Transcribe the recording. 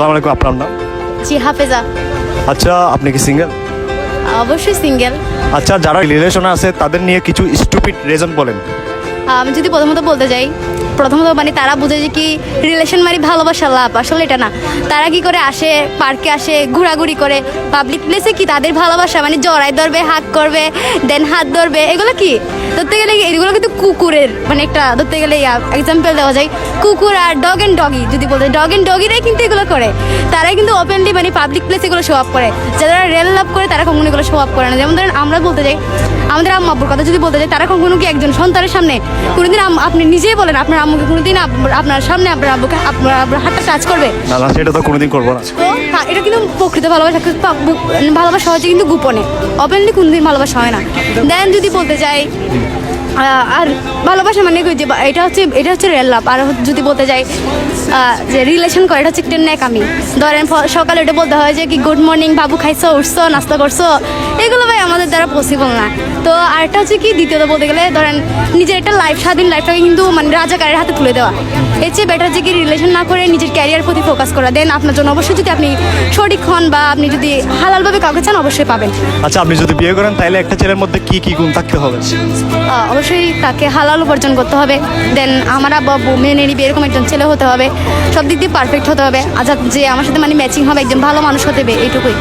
আসসালামু আলাইকুম, আপনার নাম? জি হাফেজা। আচ্ছা, আপনি কি সিঙ্গেল? অবশ্যই সিঙ্গেল। আচ্ছা, যারা রিলেশনে আছে তাদের নিয়ে কিছু স্টুপিড রিজন বলেন। আমি যদি প্রথমত বলতে যাই, প্রথমত মানে তারা বুঝে যে কি রিলেশন মানে ভালোবাসা লাভ, আসলে এটা না। তারা কি করে আসে, পার্কে আসে, ঘোরাঘুরি করে, পাবলিক প্লেসে কি তাদের ভালোবাসা মানে জড়াই ধরবে, হাত করবে, দেন হাত ধরবে, এগুলো কি ধরতে গেলে এগুলো কিন্তু কুকুরের মানে একটা ধরতে গেলে এক্সাম্পল দেওয়া যায়। কুকুর আর ডগ অ্যান্ড ডগি, যদি বলতে ডগ অ্যান্ড ডগিরাই কিন্তু এগুলো করে। তারাই কিন্তু ওপেনলি মানে পাবলিক প্লেসে এগুলো শো আপ করে। যারা রিয়েল লাভ করে তারা কখনো এগুলো শো আপ করে না। যেমন ধরেন আমরা বলতে যাই, আমাদের আম্মা আব্বুর কথা যদি বলতে যাই, তারা কখনো কি একজন সন্তানের সামনে কোনোদিন আপনি নিজেই বলেন আপনার আম্মুকে কোনোদিন আপনার সামনে আপনার আব্বুকে আপনার হাতটা টাচ করবে? না না, সেটা তো কোনোদিন করবো না। তো এটা কিন্তু প্রকৃত ভালোবাসা। ভালোবাসা হচ্ছে কিন্তু গোপনে, ওপেনলি কোনোদিন ভালোবাসা হয় না। দেন যদি বলতে যাই আর ভালোবাসা মানে যে এটা হচ্ছে রিয়েল লাভ। আর যদি বলতে যাই যে রিলেশন করে, এটা হচ্ছে একটা ন্যাকামি। ধরেন সকালে এটা বলতে হয় যে কি গুড মর্নিং বাবু, খাইছো, উঠছো, নাস্তা করছো, এগুলো ভাই আমাদের দ্বারা পসিবল না। তো আরেকটা হচ্ছে কি দ্বিতীয়ত বলতে গেলে ধরেন নিজের একটা লাইফ, স্বাধীন লাইফটাকে কিন্তু মানে রাজাকারের হাতে তুলে দেওয়া। এর চেয়ে বেটার যে কি রিলেশন না করে নিজের ক্যারিয়ার প্রতি ফোকাস করা। দেন আপনার জন্য অবশ্যই যদি আপনি সঠিক হন বা আপনি যদি হালালভাবে কাউকে চান অবশ্যই পাবেন। আচ্ছা, আপনি যদি বিয়ে করেন তাহলে একটা ছেলের মধ্যে কি কি গুণ থাকতে হবে? অবশ্যই তাকে হালাল উপার্জন করতে হবে। দেন আমার আব্বু মেনে নিবে এরকম একজন ছেলে হতে হবে। সব দিক দিয়ে পারফেক্ট হতে হবে। আচ্ছা, যে আমার সাথে মানে ম্যাচিং হবে, একজন ভালো মানুষ হতে হবে, এইটুকুই।